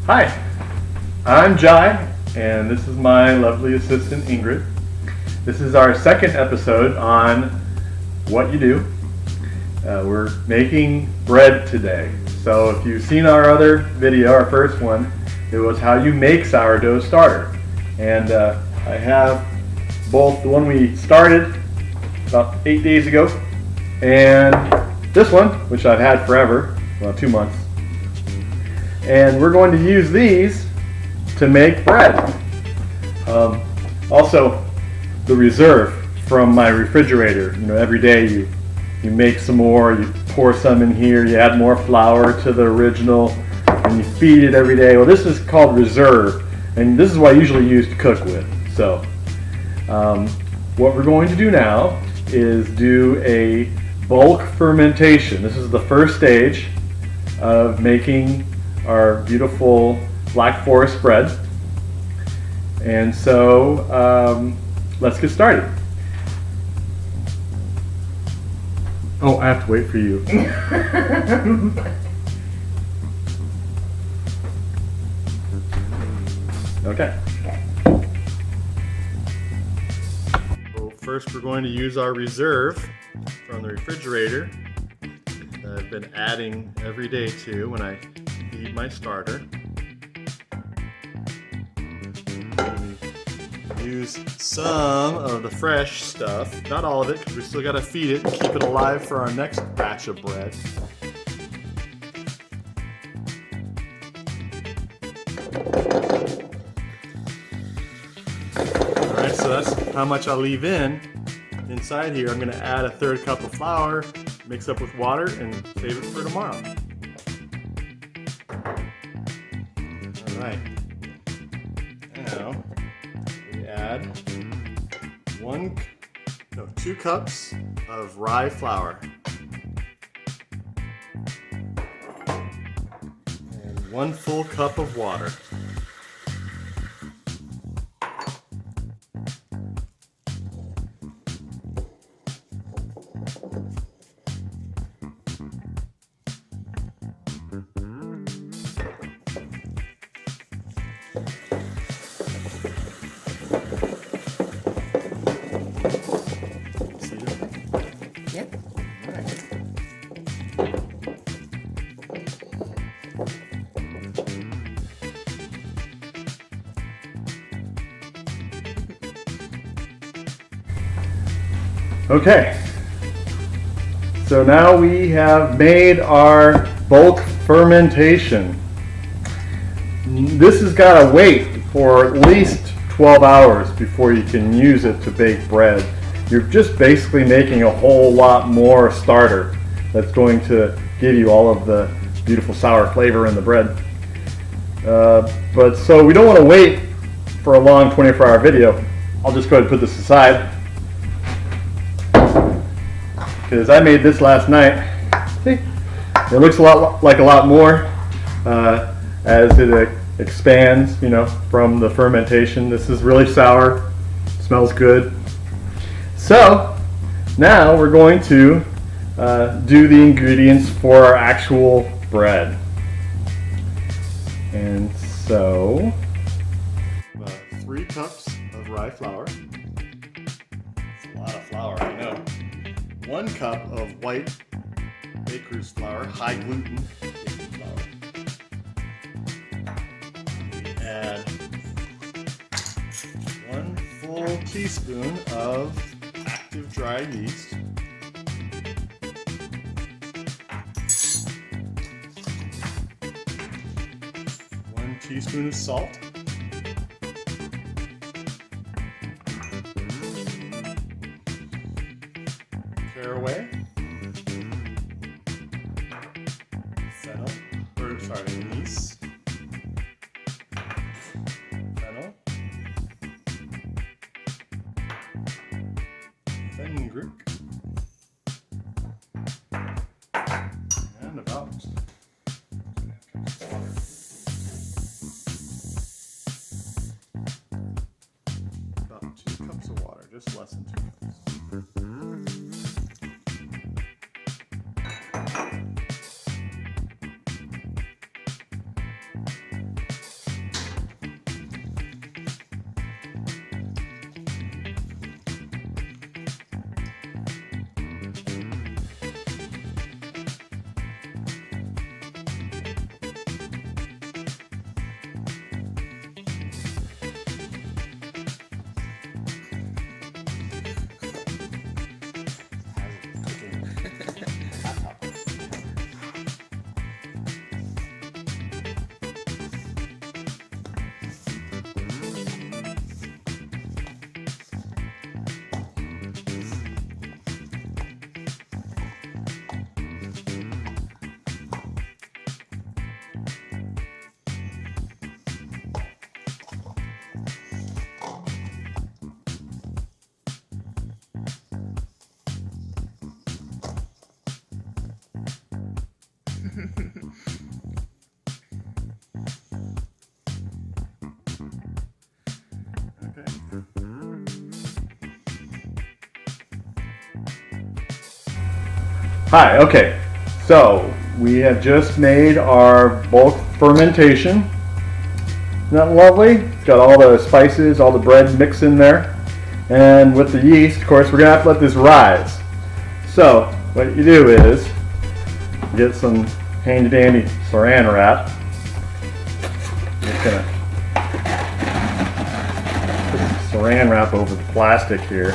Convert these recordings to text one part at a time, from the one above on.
Hi, I'm Jai, and this is my lovely assistant Ingrid. This is our second episode on what you do. We're making bread today. So if you've seen our other video, our first one, it was how you make sourdough starter. And I have both the one we started about 8 days ago and this one, which I've had forever, well, 2 months. And we're going to use these to make bread. Also, the reserve from my refrigerator. You know, every day you make some more, you pour some in here, you add more flour to the original, and you feed it every day. Well, this is called reserve, and this is what I usually use to cook with. So, what we're going to do now is do a bulk fermentation. This is the first stage of making our beautiful Black Forest bread. And so let's get started. Oh, I have to wait for you. Okay. So first we're going to use our reserve from the refrigerator that I've been adding every day to when I feed my starter. Use some of the fresh stuff, not all of it, because we still got to feed it and keep it alive for our next batch of bread. Alright, so that's how much I'll leave inside here. I'm going to add a 1/3 cup of flour, mix up with water, and save it for tomorrow. Alright, now we add 2 cups of rye flour and 1 full cup of water. Yep. Okay, so now we have made our bulk fermentation. This has got to wait for at least 12 hours before you can use it to bake bread. You're just basically making a whole lot more starter that's going to give you all of the beautiful sour flavor in the bread. But so we don't want to wait for a long 24-hour video. I'll just go ahead and put this aside, because I made this last night. See, it looks a lot more as it expands, you know, from the fermentation. This is really sour, smells good. So now we're going to do the ingredients for our actual bread. And so 3 cups of rye flour. That's a lot of flour, I know. 1 cup of white baker's flour, high gluten baking flour. We add 1 full teaspoon of active dry yeast. 1 teaspoon of salt. Caraway. Anise. Fennel. Fenugreek. And about 2 cups of water, just less than 2 cups. Hi, okay. So we have just made our bulk fermentation. Isn't that lovely? It's got all the spices, all the bread mixed in there. And with the yeast, of course, we're gonna have to let this rise. So what you do is get some handy dandy saran wrap. Just gonna put some saran wrap over the plastic here.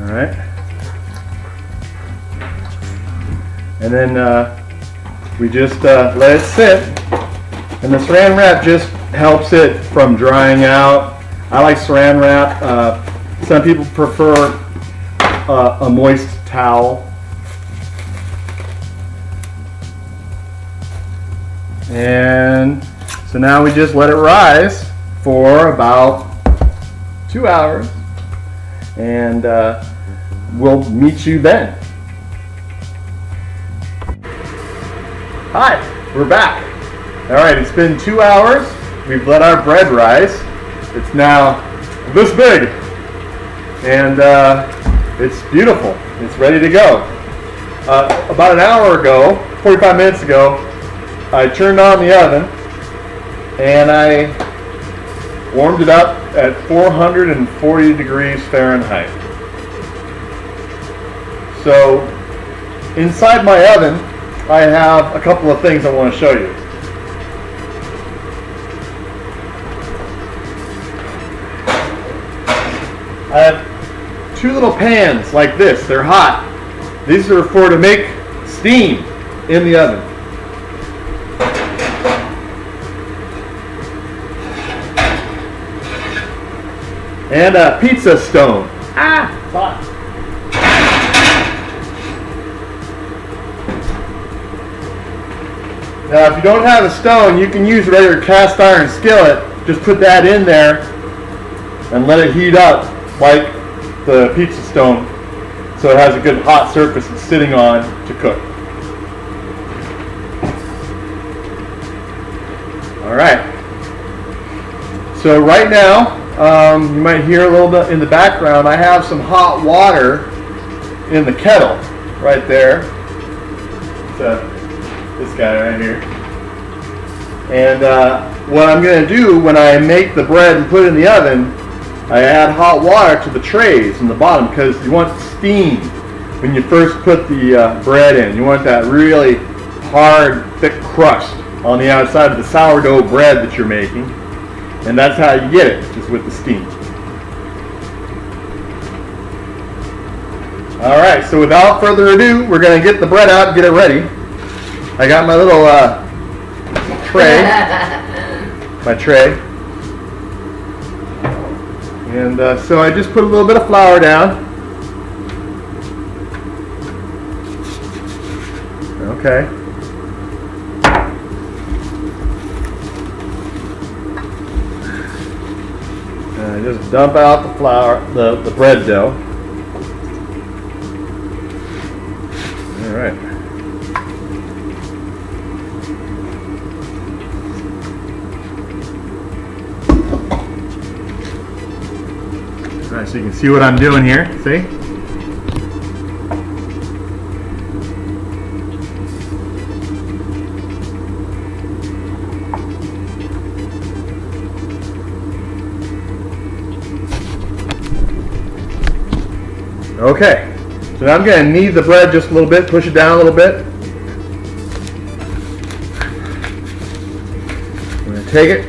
All right, and then we just let it sit, and the saran wrap just helps it from drying out. I like saran wrap. Some people prefer a moist towel. And so now we just let it rise for about 2 hours, and we'll meet you then. Hi, we're back. All right, it's been 2 hours. We've let our bread rise. It's now this big, and it's beautiful. It's ready to go. About an hour ago, 45 minutes ago, I turned on the oven and I warmed it up at 440 degrees Fahrenheit. So inside my oven, I have a couple of things I want to show you. I have 2 little pans like this. They're hot. These are for to make steam in the oven. And a pizza stone. Hot. Now, if you don't have a stone, you can use a regular cast iron skillet. Just put that in there and let it heat up like the pizza stone, so it has a good hot surface it's sitting on to cook. All right. So right now, you might hear a little bit in the background, I have some hot water in the kettle right there. This guy right here. And what I'm going to do when I make the bread and put it in the oven, I add hot water to the trays in the bottom, because you want steam when you first put the bread in. You want that really hard, thick crust on the outside of the sourdough bread that you're making. And that's how you get it, just with the steam. Alright, so without further ado, we're going to get the bread out and get it ready. I got my little tray, and so I just put a little bit of flour down. Okay. And I just dump out the flour, the bread dough. All right. All right, so you can see what I'm doing here. See? Okay, so now I'm going to knead the bread just a little bit, push it down a little bit. I'm going to take it,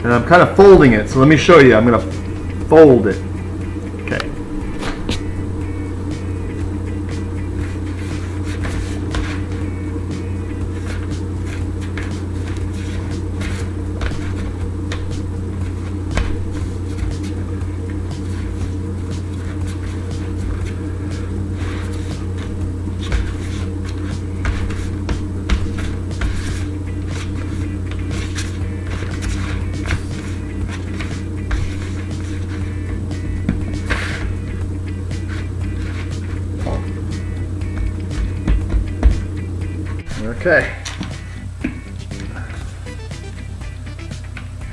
and I'm kind of folding it, so let me show you. I'm going to fold it. Okay. Okay.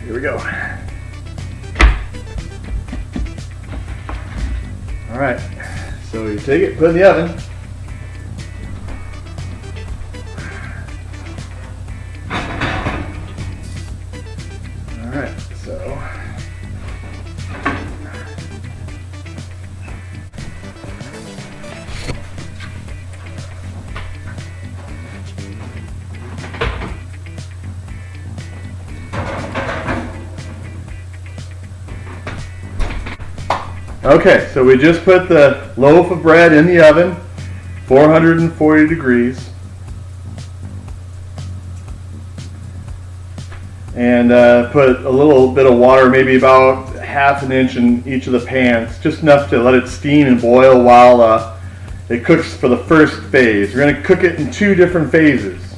Here we go. All right, so you take it, put it in the oven. All right, so. Okay, so we just put the loaf of bread in the oven, 440 degrees. And put a little bit of water, maybe about half an inch in each of the pans, just enough to let it steam and boil while it cooks for the first phase. We're going to cook it in 2 different phases.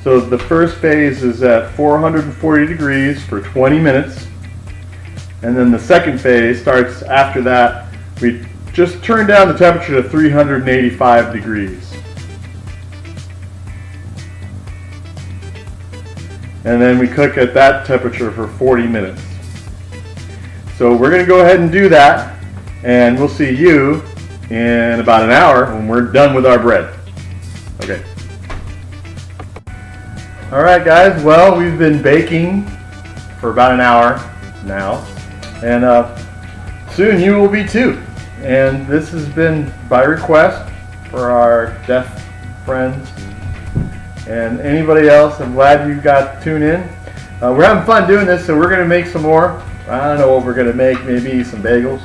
So the first phase is at 440 degrees for 20 minutes. And then the second phase starts after that. We just turn down the temperature to 385 degrees. And then we cook at that temperature for 40 minutes. So we're going to go ahead and do that, and we'll see you in about an hour when we're done with our bread. Okay. Alright guys, well, we've been baking for about an hour now. And soon you will be too. And this has been by request for our deaf friends and anybody else. I'm glad you got to tune in. We're having fun doing this, so we're going to make some more. I don't know what we're going to make. Maybe some bagels,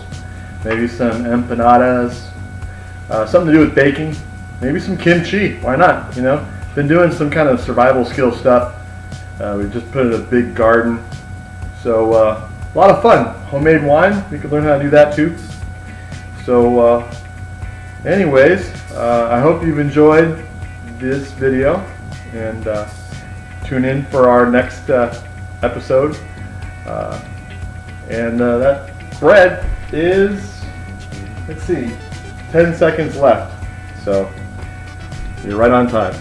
maybe some empanadas, something to do with baking, maybe some kimchi. Why not? You know, been doing some kind of survival skill stuff. We just put in a big garden. So a lot of fun. Homemade wine, we could learn how to do that too. So anyways, I hope you've enjoyed this video, and tune in for our next episode. And that bread is, let's see, 10 seconds left. So you're right on time.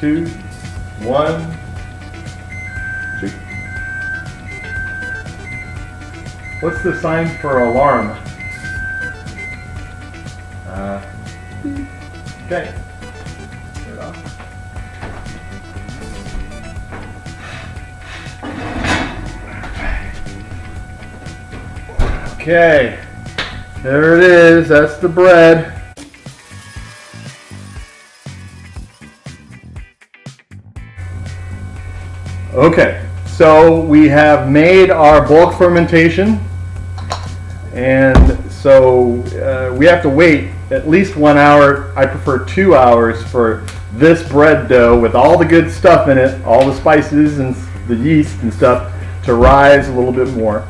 2, 1. What's the sign for alarm? Okay. Turn it off. Okay. There it is. That's the bread. Okay. So we have made our bulk fermentation. And so we have to wait at least 1 hour. I prefer 2 hours for this bread dough with all the good stuff in it, all the spices and the yeast and stuff, to rise a little bit more.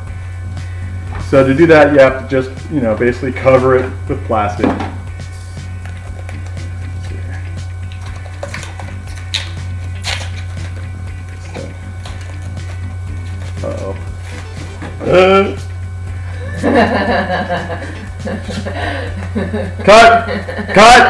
So to do that, you have to just, you know, basically cover it with plastic. Uh-oh. Cut! Cut!